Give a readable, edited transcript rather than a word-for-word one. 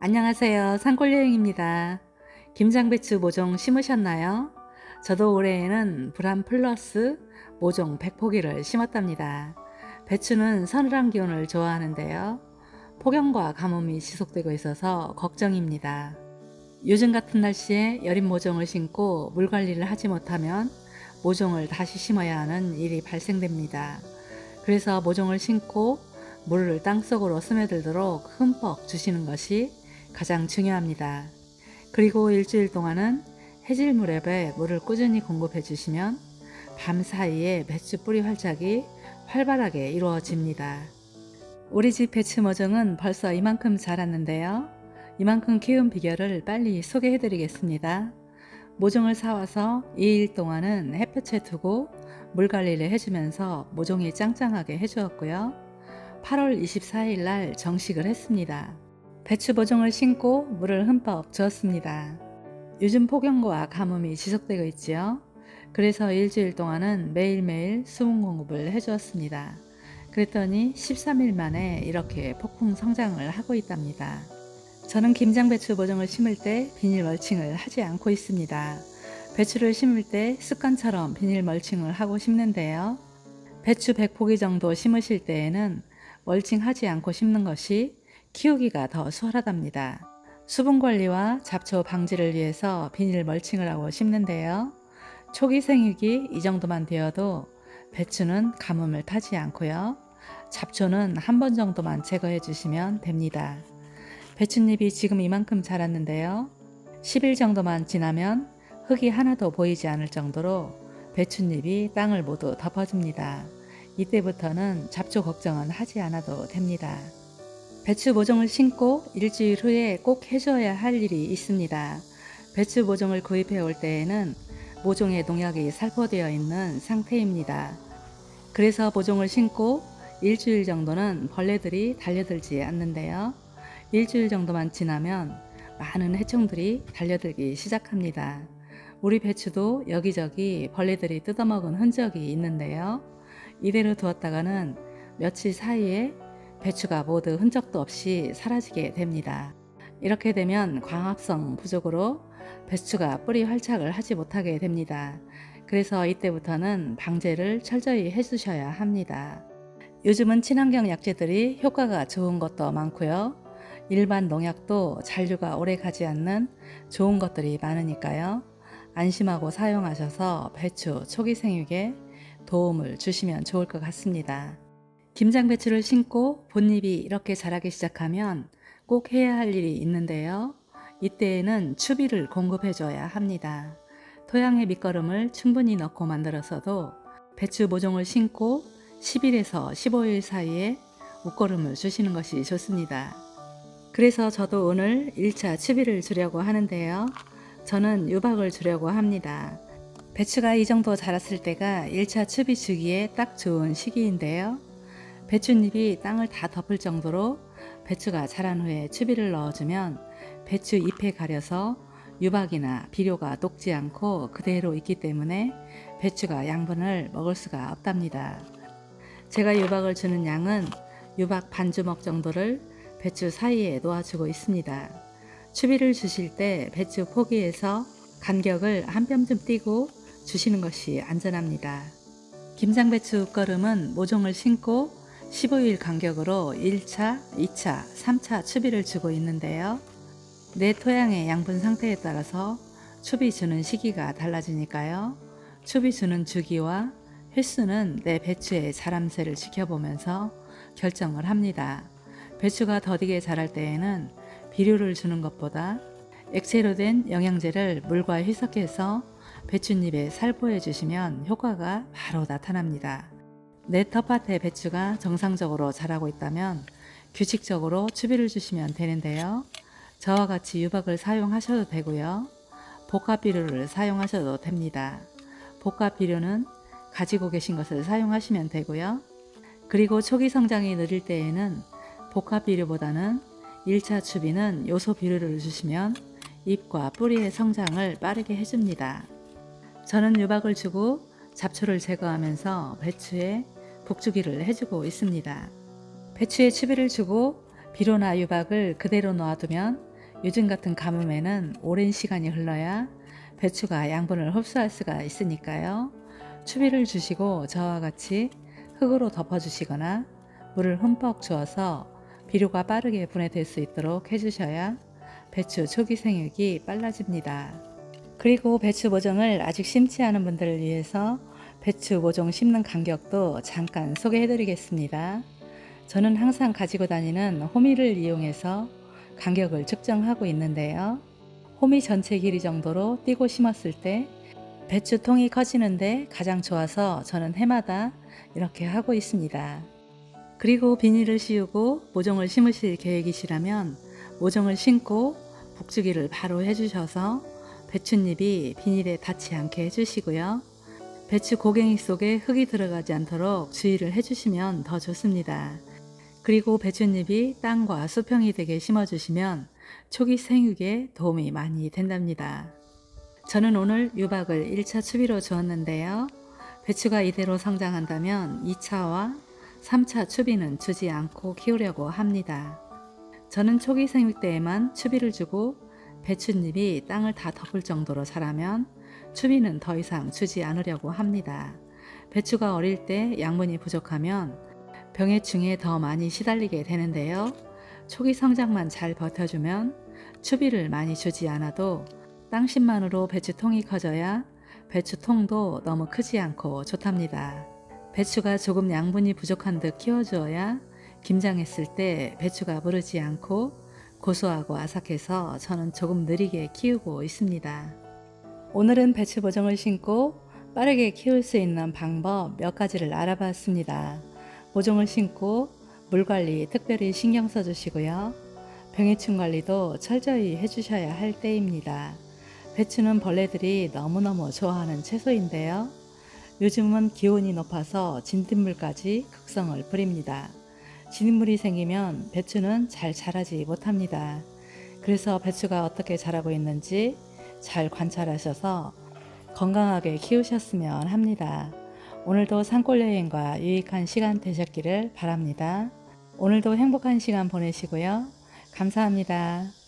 안녕하세요. 산골여행입니다. 김장배추 모종 심으셨나요? 저도 올해에는 브람 플러스 모종 100포기를 심었답니다. 배추는 서늘한 기온을 좋아하는데요. 폭염과 가뭄이 지속되고 있어서 걱정입니다. 요즘 같은 날씨에 여린 모종을 심고 물 관리를 하지 못하면 모종을 다시 심어야 하는 일이 발생됩니다. 그래서 모종을 심고 물을 땅속으로 스며들도록 흠뻑 주시는 것이 가장 중요합니다. 그리고 일주일 동안은 해질무렵에 물을 꾸준히 공급해 주시면 밤 사이에 배추 뿌리 활착이 활발하게 이루어집니다. 우리 집 배추 모종은 벌써 이만큼 자랐는데요. 이만큼 키운 비결을 빨리 소개해 드리겠습니다. 모종을 사와서 2일 동안은 햇볕에 두고 물 관리를 해주면서 모종이 짱짱하게 해주었고요. 8월 24일 날 정식을 했습니다. 배추 모종을 심고 물을 흠뻑 주었습니다. 요즘 폭염과 가뭄이 지속되고 있지요. 그래서 일주일 동안은 매일매일 수분 공급을 해주었습니다. 그랬더니 13일 만에 이렇게 폭풍 성장을 하고 있답니다. 저는 김장배추 모종을 심을 때 비닐 멀칭을 하지 않고 있습니다. 배추를 심을 때 습관처럼 비닐 멀칭을 하고 심는데요. 배추 100포기 정도 심으실 때에는 멀칭하지 않고 심는 것이 키우기가 더 수월하답니다. 수분 관리와 잡초 방지를 위해서 비닐 멀칭을 하고 심는데요. 초기 생육이 이 정도만 되어도 배추는 가뭄을 타지 않고요. 잡초는 한 번 정도만 제거해 주시면 됩니다. 배춧잎이 지금 이만큼 자랐는데요. 10일 정도만 지나면 흙이 하나도 보이지 않을 정도로 배춧잎이 땅을 모두 덮어줍니다. 이때부터는 잡초 걱정은 하지 않아도 됩니다. 배추 모종을 심고 일주일 후에 꼭 해줘야 할 일이 있습니다. 배추 모종을 구입해 올 때에는 모종에 농약이 살포되어 있는 상태입니다. 그래서 모종을 심고 일주일 정도는 벌레들이 달려들지 않는데요. 일주일 정도만 지나면 많은 해충들이 달려들기 시작합니다. 우리 배추도 여기저기 벌레들이 뜯어먹은 흔적이 있는데요. 이대로 두었다가는 며칠 사이에 배추가 모두 흔적도 없이 사라지게 됩니다. 이렇게 되면 광합성 부족으로 배추가 뿌리 활착을 하지 못하게 됩니다. 그래서 이때부터는 방제를 철저히 해주셔야 합니다. 요즘은 친환경 약재들이 효과가 좋은 것도 많고요. 일반 농약도 잔류가 오래 가지 않는 좋은 것들이 많으니까요. 안심하고 사용하셔서 배추 초기 생육에 도움을 주시면 좋을 것 같습니다. 김장배추를 심고 본잎이 이렇게 자라기 시작하면 꼭 해야 할 일이 있는데요. 이때에는 추비를 공급해 줘야 합니다. 토양의 밑거름을 충분히 넣고 만들어서도 배추 모종을 심고 10일에서 15일 사이에 웃거름을 주시는 것이 좋습니다. 그래서 저도 오늘 1차 추비를 주려고 하는데요. 저는 유박을 주려고 합니다. 배추가 이 정도 자랐을 때가 1차 추비 주기에 딱 좋은 시기인데요. 배춧잎이 땅을 다 덮을 정도로 배추가 자란 후에 추비를 넣어주면 배추 잎에 가려서 유박이나 비료가 녹지 않고 그대로 있기 때문에 배추가 양분을 먹을 수가 없답니다. 제가 유박을 주는 양은 유박 반 주먹 정도를 배추 사이에 놓아주고 있습니다. 추비를 주실 때 배추 포기에서 간격을 한 뼘 좀 띄고 주시는 것이 안전합니다. 김장배추 웃거름은 모종을 심고 15일 간격으로 1차, 2차, 3차 추비를 주고 있는데요. 내 토양의 양분 상태에 따라서 추비 주는 시기가 달라지니까요. 추비 주는 주기와 횟수는 내 배추의 자람새를 지켜보면서 결정을 합니다. 배추가 더디게 자랄 때에는 비료를 주는 것보다 액체로 된 영양제를 물과 희석해서 배춧잎에 살포해 주시면 효과가 바로 나타납니다. 내 텃밭의 배추가 정상적으로 자라고 있다면 규칙적으로 추비를 주시면 되는데요. 저와 같이 유박을 사용하셔도 되고요. 복합 비료를 사용하셔도 됩니다. 복합 비료는 가지고 계신 것을 사용하시면 되고요. 그리고 초기 성장이 느릴 때에는 복합 비료보다는 1차 추비는 요소 비료를 주시면 잎과 뿌리의 성장을 빠르게 해줍니다. 저는 유박을 주고 잡초를 제거하면서 배추에 북주기를 해주고 있습니다. 배추에 추비를 주고 비료나 유박을 그대로 놓아두면 요즘 같은 가뭄에는 오랜 시간이 흘러야 배추가 양분을 흡수할 수가 있으니까요. 추비를 주시고 저와 같이 흙으로 덮어주시거나 물을 흠뻑 주어서 비료가 빠르게 분해될 수 있도록 해주셔야 배추 초기 생육이 빨라집니다. 그리고 배추 모종을 아직 심지 않은 분들을 위해서 배추 모종 심는 간격도 잠깐 소개해 드리겠습니다. 저는 항상 가지고 다니는 호미를 이용해서 간격을 측정하고 있는데요. 호미 전체 길이 정도로 띄고 심었을 때 배추통이 커지는데 가장 좋아서 저는 해마다 이렇게 하고 있습니다. 그리고 비닐을 씌우고 모종을 심으실 계획이시라면 모종을 심고 북주기를 바로 해주셔서 배춧잎이 비닐에 닿지 않게 해주시고요. 배추 고갱이 속에 흙이 들어가지 않도록 주의를 해주시면 더 좋습니다. 그리고 배춧잎이 땅과 수평이 되게 심어주시면 초기 생육에 도움이 많이 된답니다. 저는 오늘 유박을 1차 추비로 주었는데요. 배추가 이대로 성장한다면 2차와 3차 추비는 주지 않고 키우려고 합니다. 저는 초기 생육 때에만 추비를 주고 배춧잎이 땅을 다 덮을 정도로 자라면 추비는 더 이상 주지 않으려고 합니다. 배추가 어릴 때 양분이 부족하면 병해충에 더 많이 시달리게 되는데요. 초기 성장만 잘 버텨주면 추비를 많이 주지 않아도 땅심만으로 배추통이 커져야 배추통도 너무 크지 않고 좋답니다. 배추가 조금 양분이 부족한 듯 키워주어야 김장했을 때 배추가 무르지 않고 고소하고 아삭해서 저는 조금 느리게 키우고 있습니다. 오늘은 배추 모종을 심고 빠르게 키울 수 있는 방법 몇 가지를 알아봤습니다. 모종을 심고 물 관리 특별히 신경 써주시고요. 병해충 관리도 철저히 해주셔야 할 때입니다. 배추는 벌레들이 너무너무 좋아하는 채소인데요. 요즘은 기온이 높아서 진딧물까지 극성을 부립니다. 진딧물이 생기면 배추는 잘 자라지 못합니다. 그래서 배추가 어떻게 자라고 있는지 잘 관찰하셔서 건강하게 키우셨으면 합니다. 오늘도 산골 여행과 유익한 시간 되셨기를 바랍니다. 오늘도 행복한 시간 보내시고요. 감사합니다.